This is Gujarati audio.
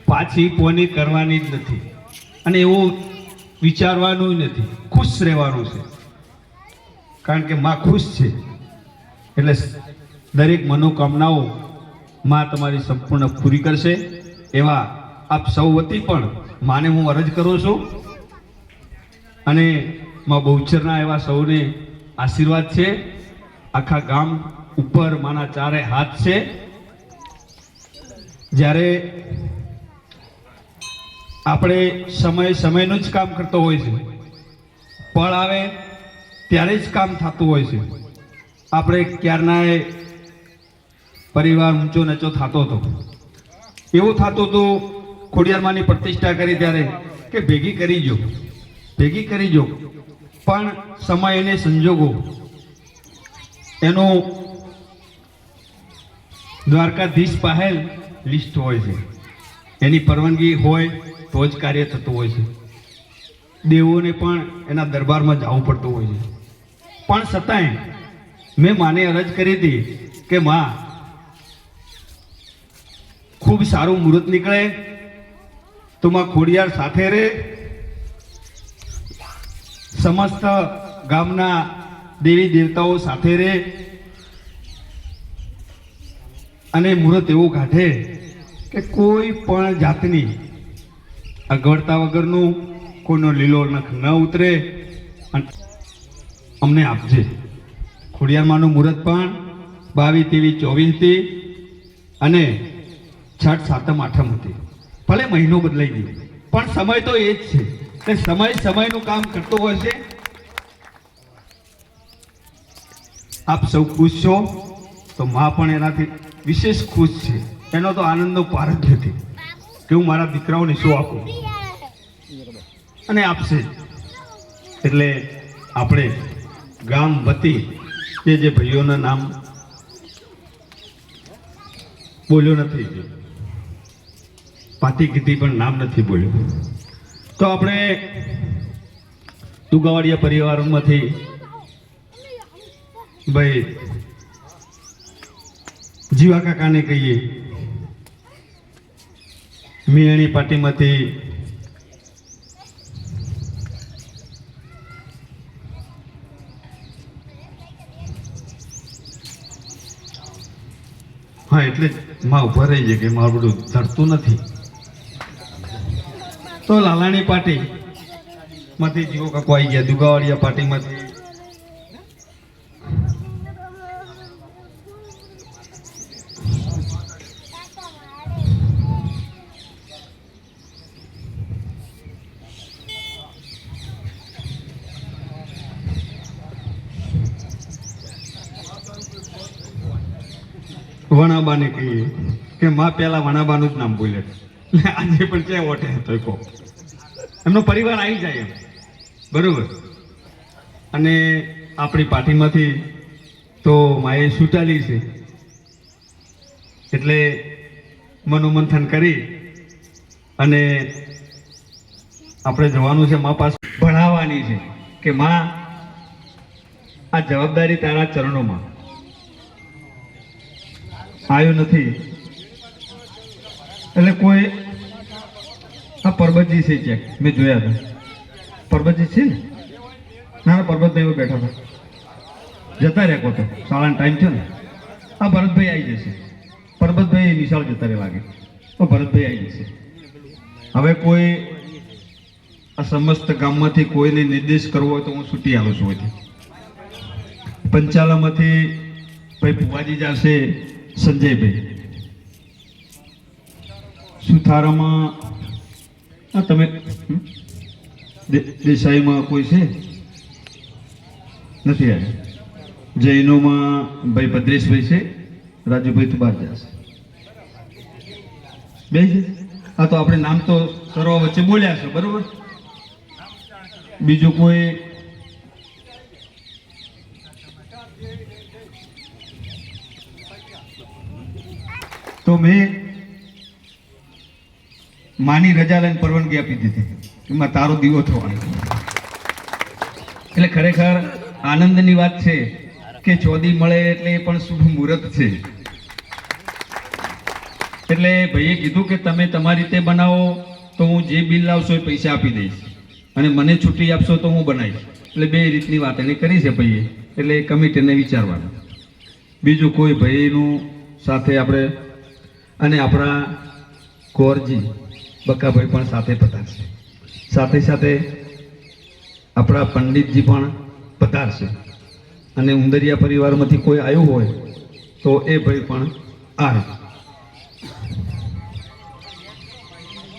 પાછી પોની કરવાની જ નથી અને એવું વિચારવાનું નથી, ખુશ રહેવાનું છે. કારણ કે માં ખુશ છે એટલે દરેક મનોકામનાઓ માં તમારી સંપૂર્ણ પૂરી કરશે. એવા આપ સૌ વતી પણ માને હું અરજ કરું છું અને માં બહુચરના એવા સૌને આશીર્વાદ છે. આખા ગામ ઉપર માના ચારે હાથ છે. જ્યારે આપણે સમયનું જ કામ કરતો હોય છે, પળ આવે ત્યારે જ કામ થતું હોય છે. આપણે ક્યારનાય પરિવાર ઊંચો નીચો થતો હતો, એવું થતું હતું. ખોડિયારમાંની પ્રતિષ્ઠા કરી ત્યારે કે ભેગી કરી જો, પણ સમય અને સંજોગો એનું દ્વારકાધીશ પહેલ લિસ્ટ હોય છે, એની પરવાનગી હોય તો જ કાર્ય થતું હોય છે. દેવોને પણ એના દરબારમાં જવું પડતું હોય છે. પણ છતાંય મેં માને અરજ કરી હતી કે માં ખૂબ સારું મુહૂર્ત નીકળે તો માં ખોડિયાર સાથે રહે, સમસ્ત ગામના દેવી દેવતાઓ સાથે રહે અને મુહૂર્ત એવું કાઢે કે કોઈ પણ જાતની અગવડતા વગરનું, કોઈનો લીલો નખ ન ઉતરે અને અમને આપજે. ખોડિયારમાંનું મુહૂર્ત પણ 22, 23, 24 હતી અને 6, 7, 8 હતી. ભલે મહિનો બદલાઈ ગયો પણ સમય તો એ જ છે. તે સમયનું કામ કરતો હોય છે. આપ સૌ ખુશ છો તો માં પણ એનાથી વિશેષ ખુશ છે. એનો તો આનંદનો પાર જ નથી કે હું મારા દીકરાઓને શું આપું અને આપશે. એટલે આપણે ગામ વતી જે ભાઈઓના નામ બોલ્યો નથી, પાટી કીધી પણ નામ નથી બોલ્યું, તો આપણે દુગાવાડિયા પરિવારમાંથી ભાઈ જીવા કાકાને કહીએ, મિયાણી પાટીમાંથી હા એટલે માં ઉભા રહી છે કે મારું બધું ધરતું નથી. તો લાલાણી પાટી માંથી જીવો કાકો આવી ગયા. દુગાવાડિયા પાટીમાંથી વણાબાને કહીએ કે માં પેલા વણાબાનું જ નામ બોલે. આજે પણ ક્યાં ઓઠે હતો કહો, એમનો પરિવાર આવી જાય એમ બરોબર. અને આપણી પાર્ટીમાંથી તો માએ છૂટાલી છે એટલે મનોમંથન કરી અને આપણે જવાનું છે મા પાસે, ભણાવવાની છે કે માં આ જવાબદારી તારા ચરણોમાં. આવ્યો નથી એટલે કોઈ આ પરબતજી છે ચેક મેં જોયા હતા. પરબતજી છે ને? ના પરબતભાઈ બેઠા હતા, જતા રહ્યા કહો તો શાળાનો ટાઈમ છે ને. આ ભરતભાઈ આવી જશે. પરબતભાઈ નિશાળ જતા રહે લાગે તો ભરતભાઈ આવી જશે. હવે કોઈ આ સમસ્ત ગામમાંથી કોઈને નિર્દેશ કરવો હોય તો હું છૂટી આવું છું. પંચાલામાંથી ભાઈ ભુવાજી જશે, સંજયભાઈ. સુથારામાં આ તમે દેસાઈમાં કોઈ છે નથી આવ્યા. જૈનોમાં ભાઈ ભદ્રેશભાઈ છે, રાજુભાઈ તો બહાર જશે. બે છે. હા તો આપણે નામ તો સર્વ વચ્ચે બોલ્યા છો બરોબર. બીજું કોઈ તો મેં માની રજા લઈને પરવાનગી આપી દીધી એમાં તારો દીવો થવાનો. એટલે ખરેખર આનંદની વાત છે કે ચોદી મળે એટલે એ પણ શુભ મુહૂર્ત છે. એટલે ભાઈએ કીધું કે તમે તમારી રીતે બનાવો તો હું જે બિલ લાવશો એ પૈસા આપી દઈશ, અને મને છૂટી આપશો તો હું બનાવીશ. એટલે બે રીતની વાત એને કરી છે ભાઈએ. એટલે એ કમિટીને વિચારવાનું. બીજું કોઈ ભાઈનું સાથે આપણે, અને આપણા કોરજી બકાભાઈ પણ સાથે પધારશે, સાથે સાથે આપણા પંડિતજી પણ પધારશે, અને ઉંદરિયા પરિવારમાંથી કોઈ આવ્યું હોય તો એ ભાઈ પણ આવે.